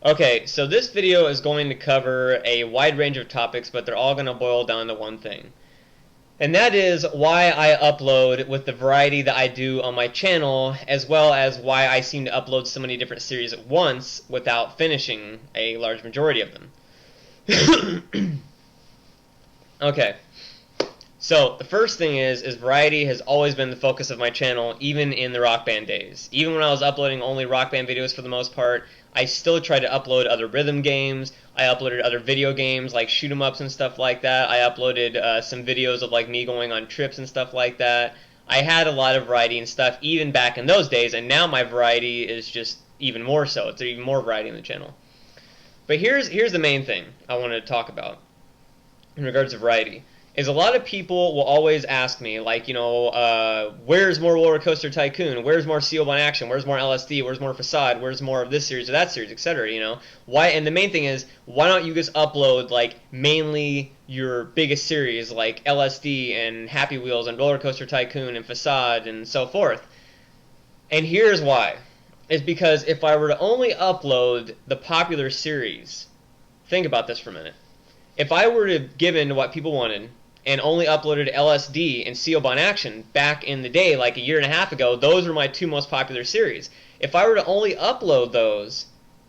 Okay, so this video is going to cover a wide range of topics, but they're all going to boil down to one thing. And that is why I upload with the variety that I do on my channel, as well as why I seem to upload so many different series at once without finishing a large majority of them. Okay. So, the first thing is variety has always been the focus of my channel, even in the Rock Band days. Even when I was uploading only Rock Band videos for the most part, I still tried to upload other rhythm games. I uploaded other video games like shoot 'em ups and stuff like that. I uploaded some videos of like me going on trips and stuff like that. I had a lot of variety and stuff even back in those days, and now my variety is just even more so. It's even more variety on the channel. But here's the main thing I wanted to talk about in regards to variety. Is a lot of people will always ask me, like, where's more Roller Coaster Tycoon? Where's more Sealbon Action? Where's more LSD? Where's more Facade? Where's more of this series or that series, etc. Why? And the main thing is, why don't you just upload like mainly your biggest series like LSD and Happy Wheels and Roller Coaster Tycoon and Facade and so forth? And here's why: is because if I were to only upload the popular series, think about this for a minute. If I were to give in to what people wanted and only uploaded LSD and Sealbon Action back in the day, like a year and a half ago, those were my two most popular series. If I were to only upload those,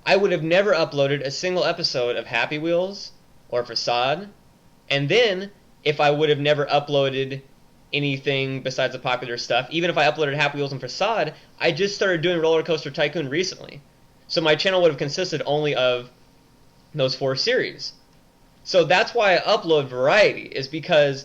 I would have never uploaded a single episode of Happy Wheels or Facade. And then, if I would have never uploaded anything besides the popular stuff, even if I uploaded Happy Wheels and Facade, I just started doing Roller Coaster Tycoon recently. So my channel would have consisted only of those four series. So that's why I upload variety, is because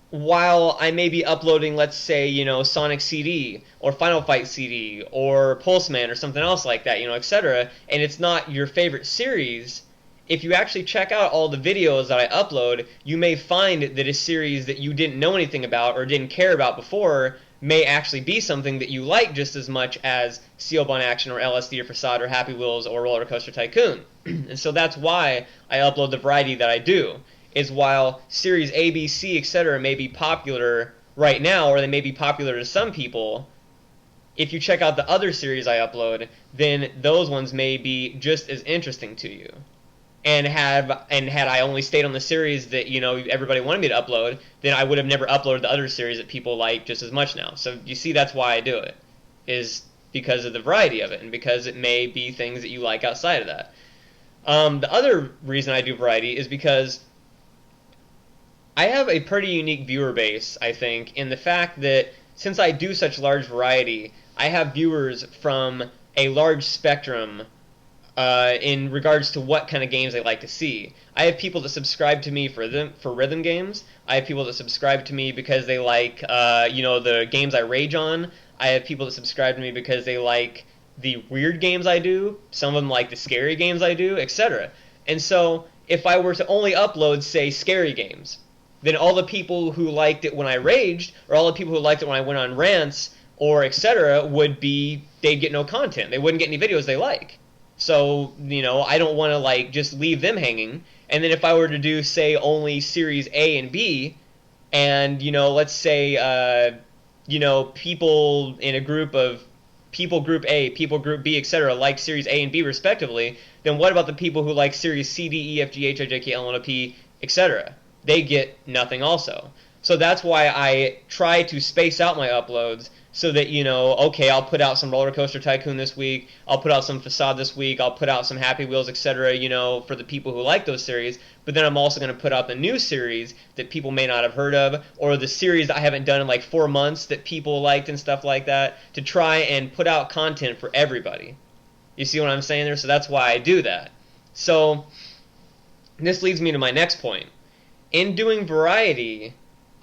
while I may be uploading, let's say, Sonic CD or Final Fight CD or Pulseman or something else like that, etc., and it's not your favorite series, if you actually check out all the videos that I upload, you may find that a series that you didn't know anything about or didn't care about before may actually be something that you like just as much as Sealbon Action or LSD or Facade or Happy Wheels or Roller Coaster Tycoon. And so that's why I upload the variety that I do, is while series A, B, C, etc. may be popular right now, or they may be popular to some people, if you check out the other series I upload, then those ones may be just as interesting to you. And had I only stayed on the series that everybody wanted me to upload, then I would have never uploaded the other series that people like just as much now. So you see, that's why I do it, is because of the variety of it, and because it may be things that you like outside of that. The other reason I do variety is because I have a pretty unique viewer base, I think, in the fact that since I do such large variety, I have viewers from a large spectrum in regards to what kind of games they like to see. I have people that subscribe to me for rhythm games. I have people that subscribe to me because they like the games I rage on. I have people that subscribe to me because they like the weird games I do. Some of them like the scary games I do, etc. And so if I were to only upload, say, scary games, then all the people who liked it when I raged, or all the people who liked it when I went on rants, or etc., they'd get no content. They wouldn't get any videos they like. So, I don't want to just leave them hanging. And then if I were to do, say, only series A and B, and let's say people in a group of people group A, people group B, etc., like series A and B respectively, then what about the people who like series C, D, E, F, G, H, I, J, K, L, N, O, P, etc.? They get nothing also. So that's why I try to space out my uploads, so that, okay, I'll put out some Roller Coaster Tycoon this week, I'll put out some Facade this week, I'll put out some Happy Wheels, etc., for the people who like those series, but then I'm also going to put out the new series that people may not have heard of, or the series that I haven't done in like 4 months that people liked and stuff like that, to try and put out content for everybody. You see what I'm saying there? So that's why I do that. So this leads me to my next point. In doing variety,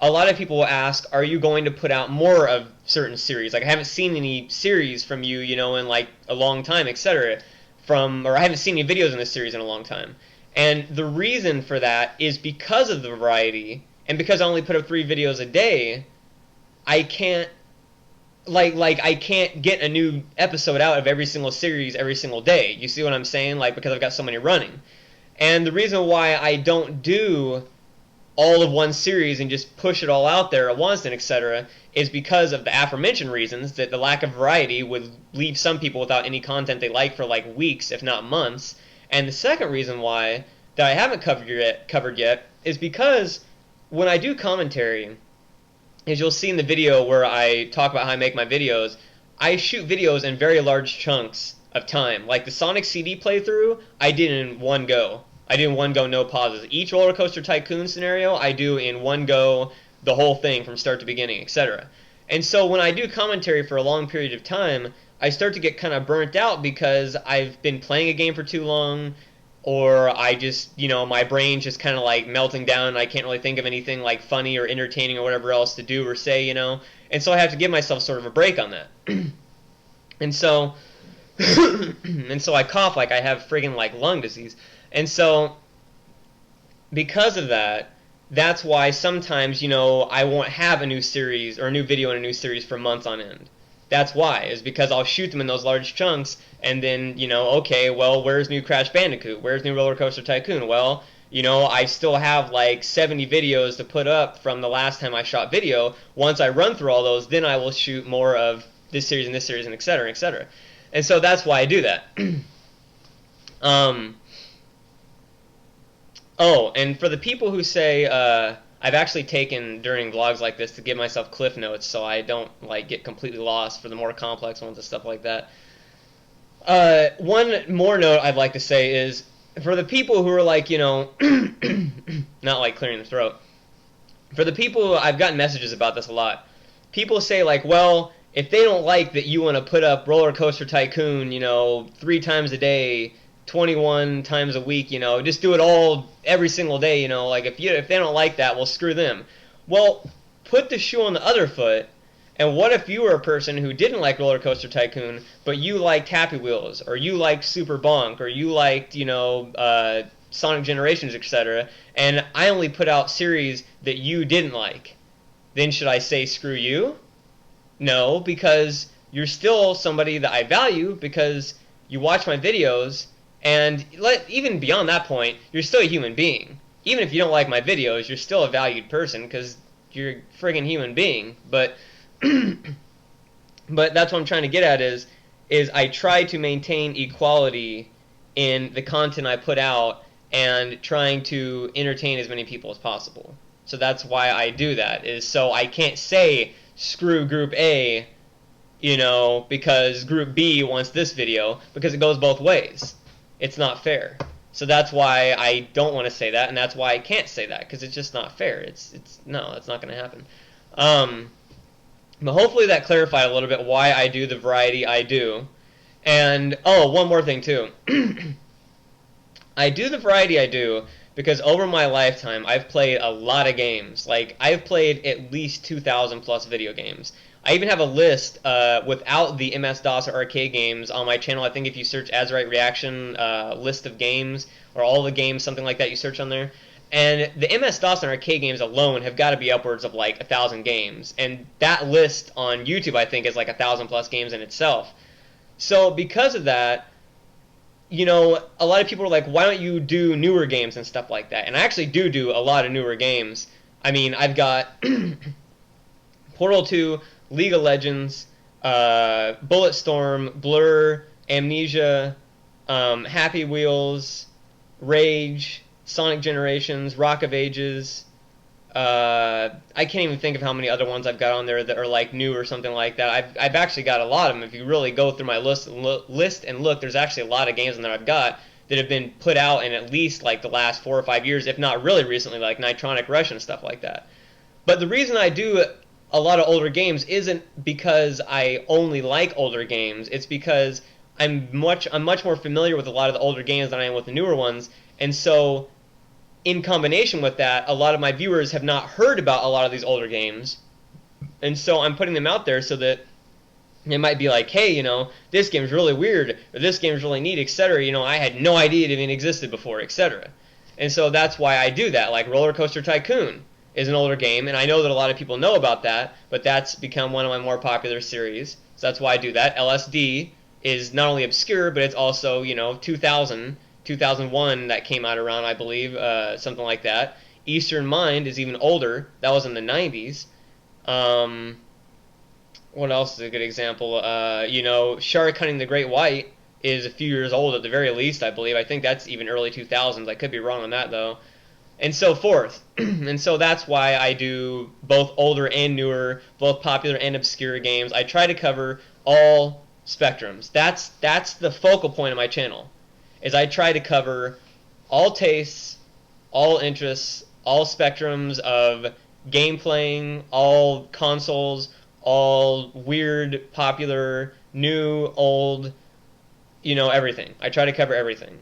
a lot of people will ask, are you going to put out more of certain series? Like, I haven't seen any series from you, in like a long time, etc. Or I haven't seen any videos in this series in a long time. And the reason for that is because of the variety, and because I only put up 3 videos a day, I can't, I can't get a new episode out of every single series every single day. You see what I'm saying? Because I've got so many running. And the reason why I don't do all of one series and just push it all out there at once and etc. is because of the aforementioned reasons, that the lack of variety would leave some people without any content they like for like weeks, if not months, And the second reason why that I haven't covered yet is because when I do commentary, as you'll see in the video where I talk about how I make my videos, I shoot videos in very large chunks of time. Like the Sonic CD playthrough, I did in one go. I did in one go, no pauses. Each Roller Coaster Tycoon scenario, I do in one go, the whole thing from start to beginning, etc. And so when I do commentary for a long period of time, I start to get kind of burnt out because I've been playing a game for too long, or I just, my brain's just kind of like melting down and I can't really think of anything like funny or entertaining or whatever else to do or say, And so I have to give myself sort of a break on that. And so I cough like I have friggin' like lung disease. And so because of that, that's why sometimes, I won't have a new series or a new video in a new series for months on end. That's why, is because I'll shoot them in those large chunks, and then, okay, well, where's new Crash Bandicoot? Where's new Roller Coaster Tycoon? Well, I still have like 70 videos to put up from the last time I shot video. Once I run through all those, then I will shoot more of this series and et cetera, et cetera. And so that's why I do that. Oh, and for the people who say, I've actually taken during vlogs like this to give myself cliff notes so I don't like get completely lost for the more complex ones and stuff like that. One more note I'd like to say is for the people who are like, not like clearing the throat. For the people, I've gotten messages about this a lot. People say like, well, if they don't like that you want to put up Roller Coaster Tycoon, 3 times a day, 21 times a week, just do it all every single day, like if they don't like that, well, screw them. Well, put the shoe on the other foot, and what if you were a person who didn't like Roller Coaster Tycoon, but you liked Happy Wheels, or you liked Super Bonk, or you liked, Sonic Generations, etc., and I only put out series that you didn't like? Then should I say screw you? No, because you're still somebody that I value because you watch my videos. And even beyond that point, you're still a human being. Even if you don't like my videos, you're still a valued person because you're a friggin' human being. But that's what I'm trying to get at is I try to maintain equality in the content I put out and trying to entertain as many people as possible. So that's why I do that, is so I can't say screw Group A, because Group B wants this video, because it goes both ways. It's not fair. So that's why I don't want to say that, and that's why I can't say that, because it's just not fair. No, that's not going to happen. But hopefully that clarified a little bit why I do the variety I do. And, one more thing too. I do the variety I do because over my lifetime I've played a lot of games. Like, I've played at least 2,000 plus video games. I even have a list without the MS-DOS or arcade games on my channel. I think if you search azuritereaction list of games, or all the games, something like that, you search on there. And the MS-DOS and arcade games alone have got to be upwards of like 1,000 games. And that list on YouTube, I think, is like 1,000 plus games in itself. So because of that, a lot of people are like, why don't you do newer games and stuff like that? And I actually do a lot of newer games. I mean, I've got Portal 2, League of Legends, Bulletstorm, Blur, Amnesia, Happy Wheels, Rage, Sonic Generations, Rock of Ages. I can't even think of how many other ones I've got on there that are like new or something like that. I've actually got a lot of them. If you really go through my list and look, there's actually a lot of games in there I've got that have been put out in at least like the last 4 or 5 years, if not really recently, like Nitronic Rush and stuff like that. But the reason I do a lot of older games isn't because I only like older games. It's because I'm much more familiar with a lot of the older games than I am with the newer ones, and so in combination with that, a lot of my viewers have not heard about a lot of these older games, and so I'm putting them out there so that it might be like, hey, this game's really weird, or this game's really neat, etc. I had no idea it even existed before, etc. And so that's why I do that. Like Roller Coaster Tycoon is an older game, and I know that a lot of people know about that, but that's become one of my more popular series, so that's why I do that. LSD is not only obscure, but it's also, 2001 that came out around, I believe, something like that. Eastern Mind is even older. That was in the 90s. What else is a good example? Shark Hunting the Great White is a few years old at the very least, I believe. I think that's even early 2000s. I could be wrong on that, though. And so forth. And so that's why I do both older and newer, both popular and obscure games. I try to cover all spectrums. That's the focal point of my channel, is I try to cover all tastes, all interests, all spectrums of game playing, all consoles, all weird, popular, new, old, everything. I try to cover everything.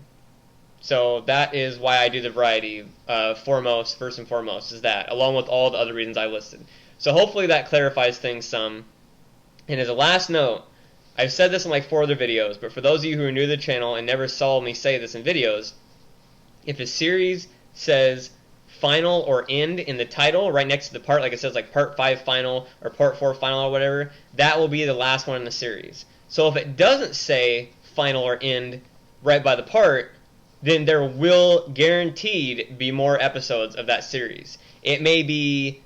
So that is why I do the variety first and foremost, is that, along with all the other reasons I listed. So hopefully that clarifies things some. And as a last note, I've said this in like 4 other videos, but for those of you who are new to the channel and never saw me say this in videos, if a series says final or end in the title right next to the part, like it says like part 5 final or part 4 final or whatever, that will be the last one in the series. So if it doesn't say final or end right by the part, then there will guaranteed be more episodes of that series. It may be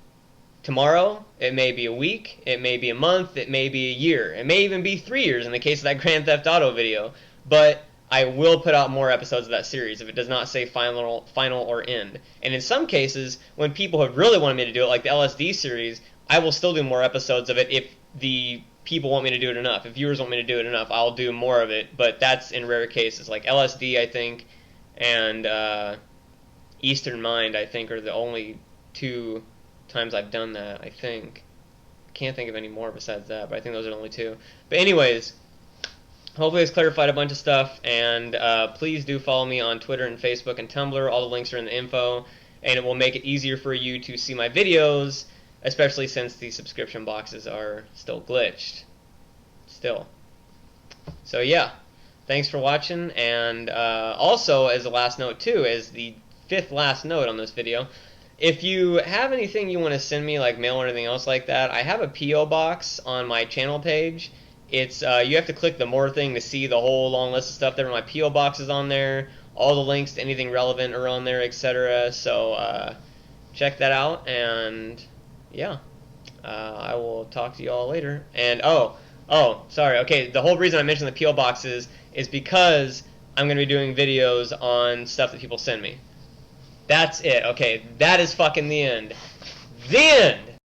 tomorrow, it may be a week, it may be a month, it may be a year, it may even be 3 years in the case of that Grand Theft Auto video, but I will put out more episodes of that series if it does not say final or end. And in some cases, when people have really wanted me to do it, like the LSD series, I will still do more episodes of it if the people want me to do it enough. If viewers want me to do it enough, I'll do more of it, but that's in rare cases. Like LSD, I think, and Eastern Mind, I think, are the only 2 times I've done that, I think. Can't think of any more besides that, but I think those are the only 2. But anyways, hopefully it's clarified a bunch of stuff, and please do follow me on Twitter and Facebook and Tumblr. All the links are in the info, and it will make it easier for you to see my videos, especially since the subscription boxes are still glitched. Still. So yeah, thanks for watching, and also, as a last note too, as the 5th last note on this video, if you have anything you want to send me, like mail or anything else like that, I have a P.O. box on my channel page. It's you have to click the more thing to see the whole long list of stuff there. My P.O. box is on there. All the links to anything relevant are on there, etc. So check that out, and yeah, I will talk to you all later. And oh, sorry. Okay, the whole reason I mentioned the P.O. box is because I'm going to be doing videos on stuff that people send me. That's it. Okay, that is fucking the end. The end!